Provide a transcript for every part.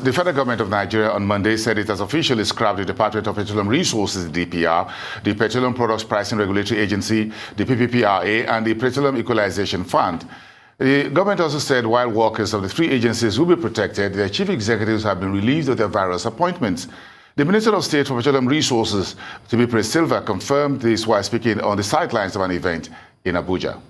The federal government of Nigeria on Monday said it has officially scrapped the Department of Petroleum Resources, DPR, the Petroleum Products Pricing Regulatory Agency, the PPPRA, and the Petroleum Equalization Fund. The government also said while workers of the three agencies will be protected, their chief executives have been relieved of their various appointments. The Minister of State for Petroleum Resources, Timipre Silva, confirmed this while speaking on the sidelines of an event in Abuja.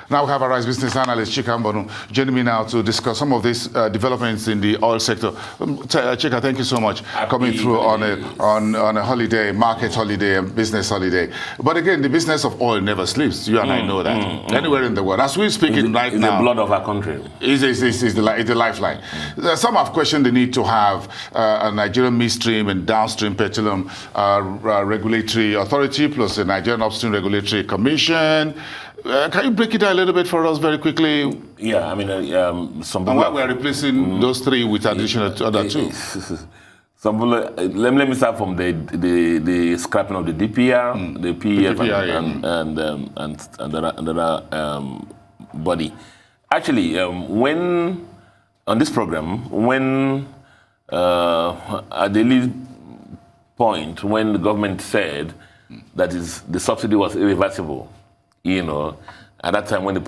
Now we have our Rise Business Analyst, Chika Mbonu, joining me now to discuss some of these developments in the oil sector. Chika, thank you so much for coming through on a holiday, market holiday and business holiday. But again, the business of oil never sleeps. You and I know that. Anywhere in the world. As we're speaking right now. It's the blood of our country. It's the lifeline. Some have questioned the need to have a Nigerian midstream and downstream petroleum regulatory authority plus the Nigerian Upstream Regulatory Commission. Can you break it down a little bit for us very quickly? Yeah, I mean, some people... And why we are replacing those three with additional other two? Some people, let me start from the scrapping of the DPR, the PEF, and another body. Actually, when, on this program, when at the lead point, when the government said that the subsidy was irreversible, you know, at that time when the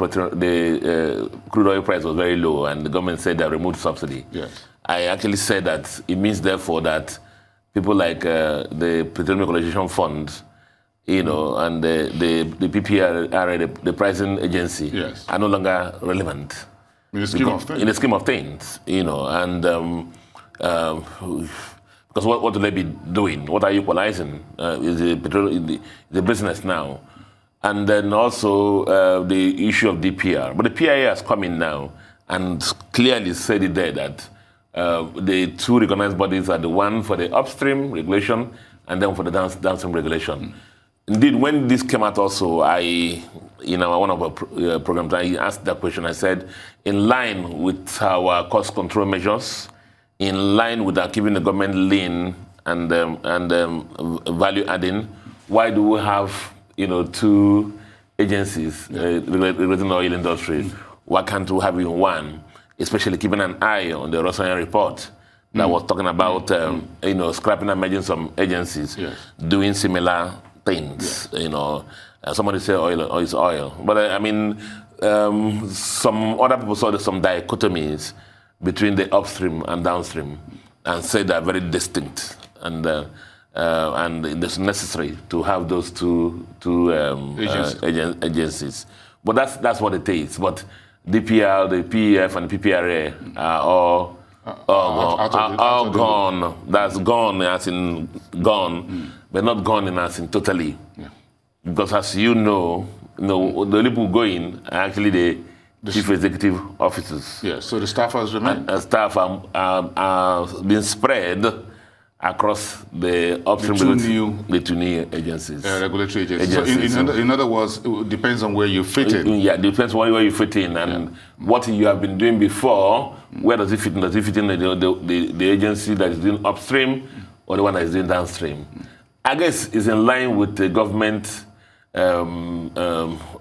crude oil price was very low and the government said they removed subsidy, yes. I actually said that it means therefore that people like the Petroleum Equalization Fund, you know, and the PPRA, the pricing agency, yes, are no longer relevant. In the scheme of things. In the scheme of things, you know, and because what will they be doing? What are you equalizing? Is the business now? And then also the issue of DPR. But the PIA has come in now and clearly said it there that the two recognized bodies are the one for the upstream regulation and then for the downstream regulation. Indeed, when this came out also, one of our programs, I asked that question. I said, in line with our cost control measures, in line with our keeping the government lean and value adding, why do we have two agencies regulating the oil industry? Why can't we have even one? Especially keeping an eye on the Rosario report that was talking about, scrapping and merging some agencies, yes, doing similar things. Yes. Somebody say oil is oil, but I mean, some other people saw some dichotomies between the upstream and downstream, and said they're very distinct, and it's necessary to have those two agencies. But that's what it is. But DPR, the PEF, and the PPRA are all gone. That's gone as in gone, but not gone in as in totally. Yeah. Because as you know, the only people going are actually the chief executive officers. Yes. So the staff has remained. Staff are being spread across the upstream the two new agencies. Regulatory agencies. So in other words, it depends on where you fit in. Yeah, it depends on where you fit in and what you have been doing before. Where does it fit in? Does it fit in the agency that is doing upstream or the one that is doing downstream? I guess it's in line with the government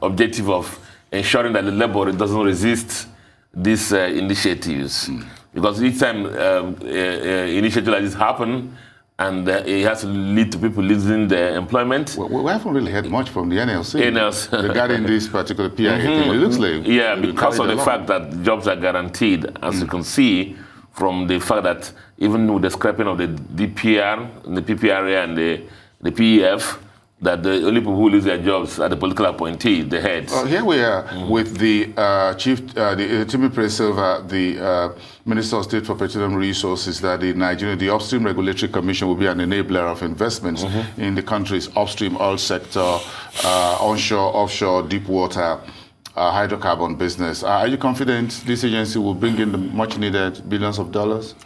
objective of ensuring that the labor doesn't resist these initiatives. Because each time initiatives like this happen, and it has to lead to people losing their employment. Well, we haven't really heard much from the NLC regarding this particular PIA thing. It looks like because of the fact that jobs are guaranteed, as you can see from the fact that even with the scrapping of the DPR, the PPRA, and the PEF, that the only people who lose their jobs are the political appointee, the heads. Here we are with the Timipre Silva, the Minister of State for Petroleum Resources, that the Upstream Regulatory Commission will be an enabler of investments in the country's upstream oil sector, onshore, offshore, deep water, hydrocarbon business. Are you confident this agency will bring in the much needed billions of dollars?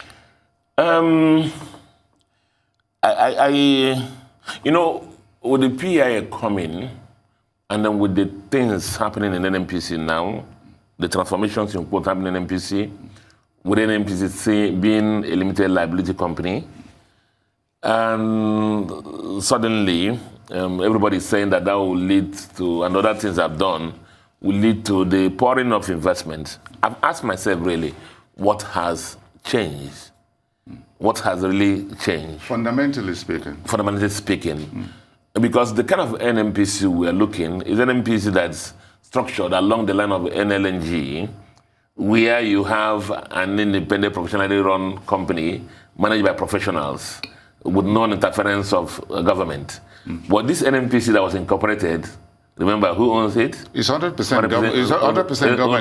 With the PIA coming, and then with the things happening in NNPC now, the transformations in quote happening in NNPC, with NNPC being a limited liability company, and suddenly everybody is saying that will lead to, and other things I've done, will lead to the pouring of investment. I've asked myself really, what has changed. What has really changed? Fundamentally speaking. Fundamentally speaking. Because the kind of NMPC we are looking is an NMPC that's structured along the line of NLNG, where you have an independent professionally run company managed by professionals with non-interference of government. But this NMPC that was incorporated, remember who owns it? It's 100%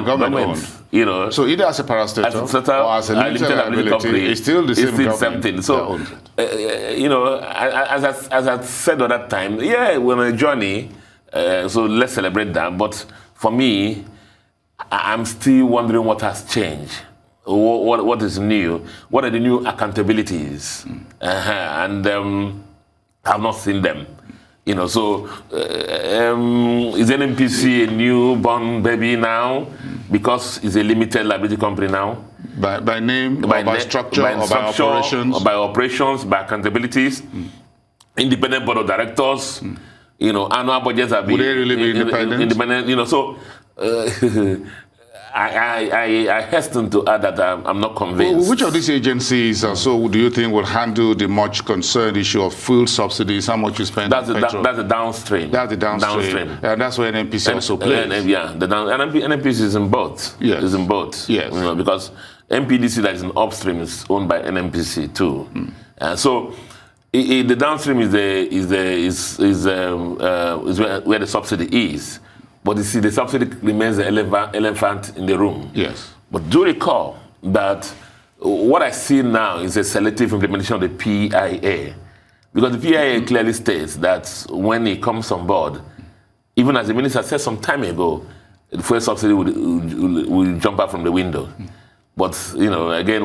government owned. You know, so either as a parastatal or as a limited liability, company, it's still the same government thing. So, you know, as I said at that time, yeah, we're on a journey, so let's celebrate that. But for me, I'm still wondering what has changed. What is new? What are the new accountabilities? And I've not seen them. You know, so is NMPC a newborn baby now because it's a limited liability company now? By name, by structure, by operations? Or by operations, by accountabilities, independent board of directors, you know, annual budgets are being... Would they really be independent? You know, so... I hasten to add that I'm not convinced. Well, which of these agencies so do you think will handle the much concerned issue of fuel subsidies? How much you spend on petrol? That's the downstream. That's the downstream. And that's where NMPC also plays. NMPC is in both. Yes. Is in both. Yes. You know, because MPDC that is in upstream is owned by NMPC too. So the downstream is where the subsidy is. But you see, the subsidy remains the elephant in the room. Yes. But do recall that what I see now is a selective implementation of the PIA. Because the PIA clearly states that when it comes on board, even as the minister said some time ago, the fuel subsidy will jump out from the window. But, you know, again,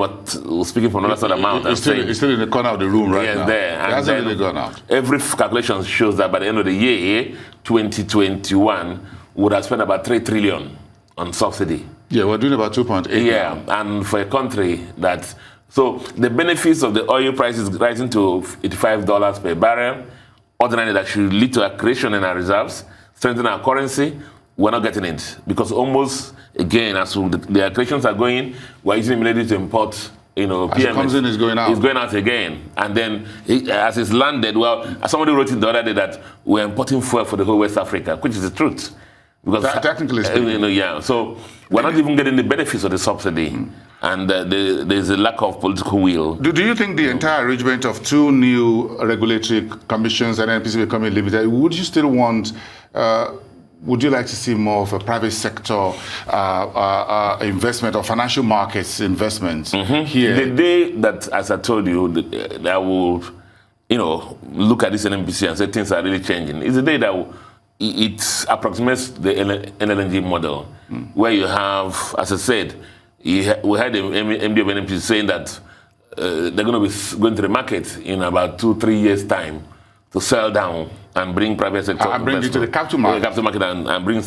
speaking from another sort of amount, it's still in the corner of the room right now. There. It hasn't really gone out. Every calculation shows that by the end of the year, 2021, would have spent about 3 trillion on subsidy. Yeah, we're doing about 2.8. Yeah, and for a country that... So the benefits of the oil prices rising to $85 per barrel, ordinarily that should lead to a creation in our reserves, strengthen our currency, we're not getting it. Because almost, again, as the accretions are going, we're using immediately to import, you know, PMS. As it comes in, it's going out. It's going out again. And then, as it's landed, well, somebody wrote it the other day that we're importing fuel for the whole West Africa, which is the truth. Because technically speaking. You know, yeah. So we're not even getting the benefits of the subsidy. And there's a lack of political will. Do you think the entire arrangement of 2 new regulatory commissions and NPC becoming limited, would you still want... would you like to see more of a private sector investment or financial markets investments here? The day that, as I told you, that I will, you know, look at this NMPC and say things are really changing, is the day that it approximates the NLNG model, where you have, as I said, we had the MD of NMPC saying that they're going to be going to the market in about 2-3 years' time to sell down and bring private sector and bring it to the capital market. The capital market and bring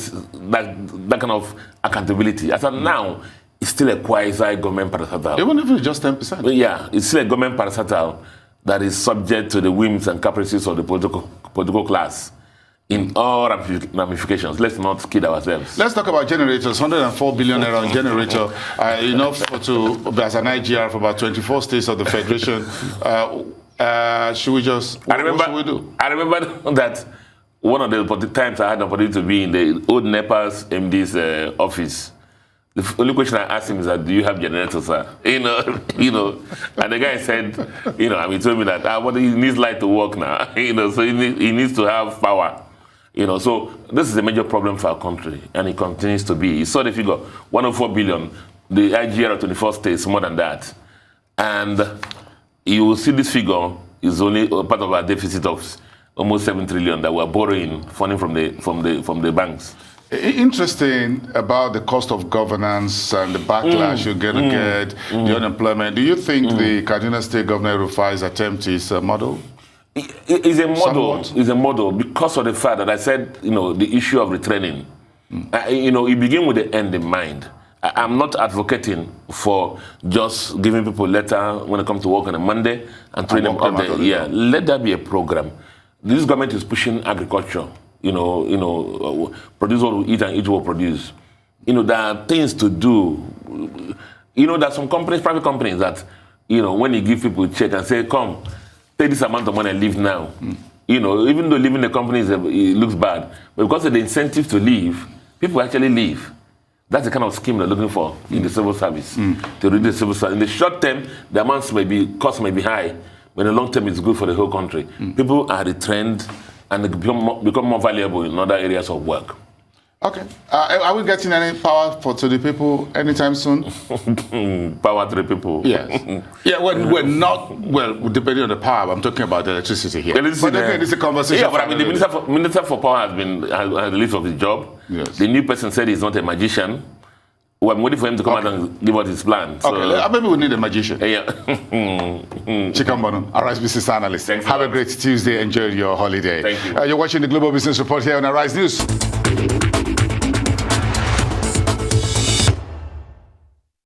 that kind of accountability. As of now, it's still a quasi-government parastatal. Even if it's just 10%. Yeah, it's still a government parastatal that is subject to the whims and caprices of the political class in all ramifications. Let's not kid ourselves. Let's talk about generators. 104 billion naira on generator, enough as an IGR for about 24 states of the Federation. Should we just... What should we do? I remember that one of the times I had the opportunity to be in the old NEPA's MD's office. The only question I asked him is that, do you have generators, sir? You know, and the guy said, he told me that, but he needs light to work now, so he needs to have power. So this is a major problem for our country, and it continues to be. You saw the figure, 104 billion, the IGR of 24 states, more than that. And you will see this figure is only part of our deficit of almost 7 trillion that we're borrowing, funding from the banks. Interesting about the cost of governance and the backlash you're going to get, the unemployment. Do you think the Kaduna State Governor Rufai's attempt is a model? It's a model. Somewhat. It's a model because of the fact that I said, the issue of retraining. You begin with the end in mind. I'm not advocating for just giving people a letter when they come to work on a Monday and train them up there. Yeah, let that be a program. This government is pushing agriculture. Produce what we eat and eat what we produce. There are things to do. You know, there's some companies, private companies that, you know, when you give people a check and say, come, take this amount of money and leave now. You know, even though leaving the company it looks bad, but because of the incentive to leave, people actually leave. That's the kind of scheme they're looking for in the civil service, to reduce the civil service. In the short term, the amounts cost may be high, but in the long term, it's good for the whole country. People are returned and they become more valuable in other areas of work. Okay. Are we getting any power to the people anytime soon? Power to the people? Yes. Yeah, we're not, well, depending on the power, I'm talking about the electricity here. Electricity, but again, it's a conversation. Yeah, but I mean, the Minister for Power has the leave of his job. Yes. The new person said he's not a magician. Well, I'm waiting for him to come out and give us his plan. So. Okay, maybe we need a magician. Yeah. Chicken Bono, Arise Business Analyst. Thanks Have a great Tuesday. Enjoy your holiday. Thank you. You're watching the Global Business Report here on Arise News.